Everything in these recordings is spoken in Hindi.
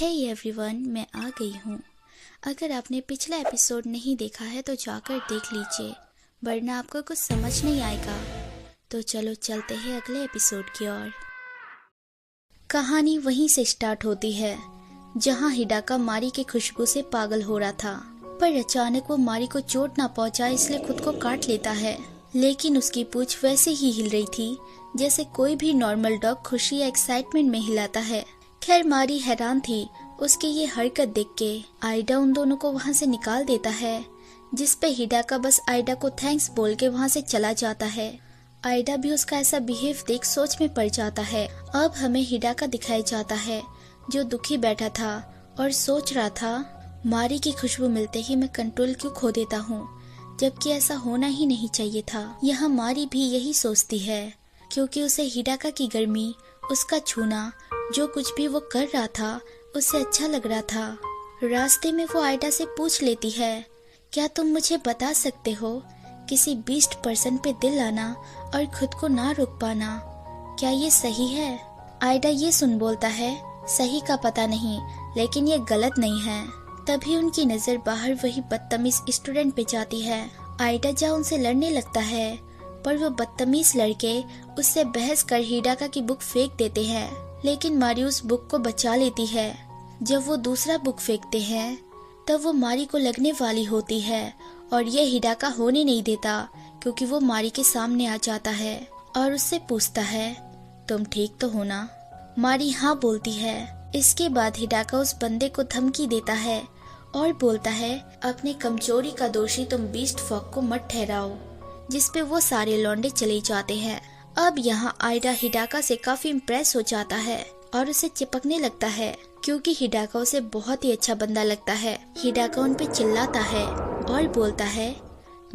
हे एवरीवन, मैं आ गई हूँ। अगर आपने पिछला एपिसोड नहीं देखा है तो जाकर देख लीजिए, वरना आपको कुछ समझ नहीं आएगा। तो चलो चलते हैं अगले एपिसोड की ओर। कहानी वहीं से स्टार्ट होती है जहाँ हिडाका मारी की खुशबू से पागल हो रहा था, पर अचानक वो मारी को चोट ना पहुँचाए इसलिए खुद को काट लेता है। लेकिन उसकी पूंछ वैसे ही हिल रही थी जैसे कोई भी नॉर्मल डॉग खुशी या एक्साइटमेंट में हिलाता है। खैर मारी हैरान थी उसकी ये हरकत देख के। आइडा उन दोनों को वहाँ से निकाल देता है, जिसपे हिडाका बस आइडा को थैंक्स बोल के वहाँ से चला जाता है। आइडा भी उसका ऐसा बिहेव देख सोच में पड़ जाता है। अब हमें हिडाका दिखाया जाता है जो दुखी बैठा था और सोच रहा था, मारी की खुशबू मिलते ही मैं कंट्रोल क्यों खो देता हूँ, जबकि ऐसा होना ही नहीं चाहिए था। यहाँ मारी भी यही सोचती है, क्योंकि उसे हिडाका की गर्मी, उसका छूना, जो कुछ भी वो कर रहा था उससे अच्छा लग रहा था। रास्ते में वो आइडा से पूछ लेती है, क्या तुम मुझे बता सकते हो किसी बीस्ट पर्सन पे दिल आना और खुद को ना रोक पाना, क्या ये सही है? आइडा ये सुन बोलता है, सही का पता नहीं, लेकिन ये गलत नहीं है। तभी उनकी नजर बाहर वही बदतमीज स्टूडेंट पे जाती है। आइडा जा उनसे लड़ने लगता है, पर वो बदतमीज लड़के उससे बहस कर हिडाका की बुक फेंक देते हैं। लेकिन मारी उस बुक को बचा लेती है। जब वो दूसरा बुक फेंकते हैं तब वो मारी को लगने वाली होती है और ये हिडाका होने नहीं देता, क्योंकि वो मारी के सामने आ जाता है और उससे पूछता है, तुम ठीक तो हो ना? मारी हाँ बोलती है। इसके बाद हिडाका उस बंदे को धमकी देता है और बोलता है, अपनी कमजोरी का दोषी तुम बीस्ट फॉक को मत ठहराओ, जिसपे वो सारे लौंडे चले जाते हैं। अब यहाँ आइडा हिडाका से काफी इम्प्रेस हो जाता है और उसे चिपकने लगता है, क्योंकि हिडाका उसे बहुत ही अच्छा बंदा लगता है। हिडाका उन पे चिल्लाता है और बोलता है,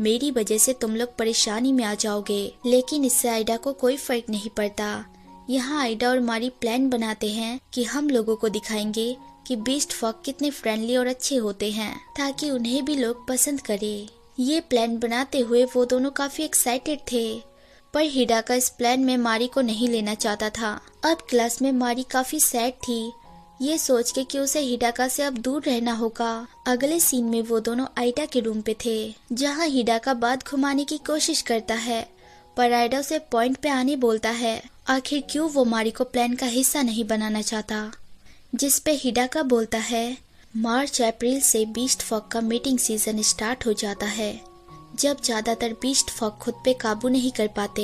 मेरी वजह से तुम लोग परेशानी में आ जाओगे। लेकिन इससे आइडा को कोई फर्क नहीं पड़ता। यहाँ आइडा और मारी प्लान बनाते हैं कि हम लोगों को दिखाएंगे कि बीस्ट फॉक कितने फ्रेंडली और अच्छे होते हैं, ताकि उन्हें भी लोग पसंद करे। ये प्लान बनाते हुए वो दोनों काफी एक्साइटेड थे, पर हिडाका इस प्लान में मारी को नहीं लेना चाहता था। अब क्लास में मारी काफी सैड थी, ये सोच के कि उसे हिडाका से अब दूर रहना होगा। अगले सीन में वो दोनों आइडा के रूम पे थे, जहाँ हिडाका बात घुमाने की कोशिश करता है, पर आइडा उसे पॉइंट पे आने बोलता है। आखिर क्यों वो मारी को प्लान का हिस्सा नहीं बनाना चाहता, जिसपे हिडाका बोलता है, मार्च अप्रैल से बीस्ट फॉक का मीटिंग सीजन स्टार्ट हो जाता है, जब ज्यादातर बीस्ट फॉक खुद पे काबू नहीं कर पाते।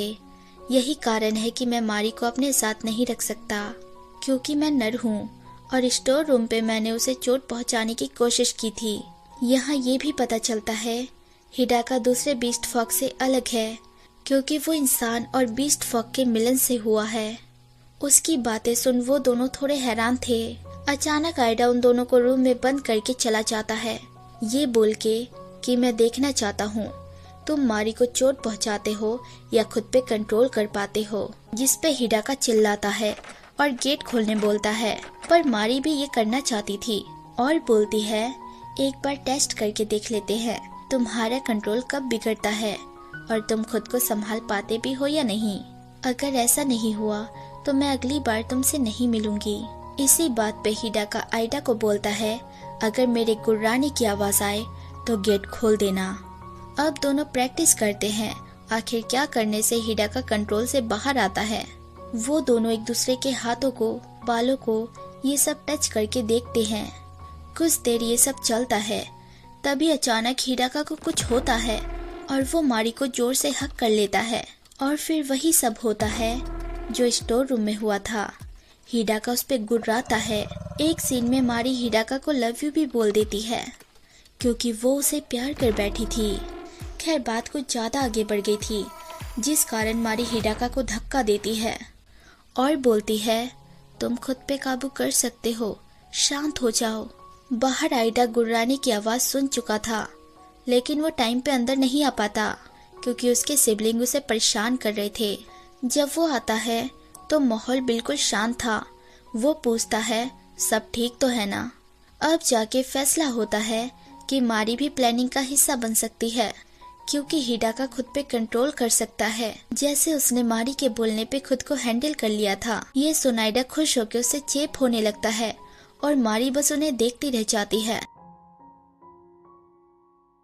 यही कारण है कि मैं मारी को अपने साथ नहीं रख सकता, क्योंकि मैं नर हूँ और स्टोर रूम पे मैंने उसे चोट पहुँचाने की कोशिश की थी। यहाँ ये भी पता चलता है हिडाका दूसरे बीस्ट फॉक से अलग है, क्योंकि वो इंसान और बीस्ट फॉक के मिलन से हुआ है। उसकी बातें सुन वो दोनों थोड़े हैरान थे। अचानक आइडा उन दोनों को रूम में बंद करके चला जाता है, ये बोल के कि मैं देखना चाहता हूँ तुम मारी को चोट पहुँचाते हो या खुद पे कंट्रोल कर पाते हो। जिसपे हिडाका चिल्लाता है और गेट खोलने बोलता है, पर मारी भी ये करना चाहती थी और बोलती है, एक बार टेस्ट करके देख लेते हैं तुम्हारा कंट्रोल कब बिगड़ता है और तुम खुद को संभाल पाते भी हो या नहीं। अगर ऐसा नहीं हुआ तो मैं अगली बार तुमसे नहीं मिलूंगी। इसी बात पे हिडाका आइडा को बोलता है, अगर मेरे गुर्राने की आवाज आए तो गेट खोल देना। अब दोनों प्रैक्टिस करते हैं, आखिर क्या करने से हिडाका कंट्रोल से बाहर आता है। वो दोनों एक दूसरे के हाथों को, बालों को ये सब टच करके देखते हैं। कुछ देर ये सब चलता है, तभी अचानक हिडाका को कुछ होता है और वो मारी को जोर से हक कर लेता है, और फिर वही सब होता है जो स्टोर रूम में हुआ था। हिडाका उस पे गुर्राता है। एक सीन में मारी हिडाका को लव यू भी बोल देती है, क्योंकि वो उसे प्यार कर बैठी थी। खैर बात कुछ ज्यादा आगे बढ़ गई थी, जिस कारण मारी हिडाका को धक्का देती है और बोलती है, तुम खुद पे काबू कर सकते हो, शांत हो जाओ। बाहर आइडा गुर्राने की आवाज सुन चुका था, लेकिन वो टाइम पे अंदर नहीं आ पाता, क्योंकि उसके सिबलिंग उसे परेशान कर रहे थे। जब वो आता है तो माहौल बिल्कुल शांत था। वो पूछता है, सब ठीक तो है ना? अब जाके फैसला होता है कि मारी भी प्लानिंग का हिस्सा बन सकती है, क्योंकि हिडाका खुद पे कंट्रोल कर सकता है, जैसे उसने मारी के बोलने पे खुद को हैंडल कर लिया था। ये सुन आइडा खुश होकर उससे चेप होने लगता है और मारी बस उन्हें देखती रह जाती है।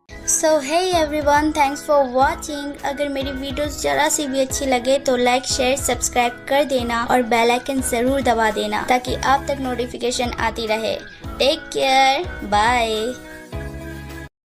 So hey everyone, thanks for watching. अगर मेरी वीडियोस जरा सी भी अच्छी लगे तो लाइक शेयर सब्सक्राइब कर देना और बेल आइकन जरूर दबा देना ताकि आप तक नोटिफिकेशन आती रहे। Take care, bye.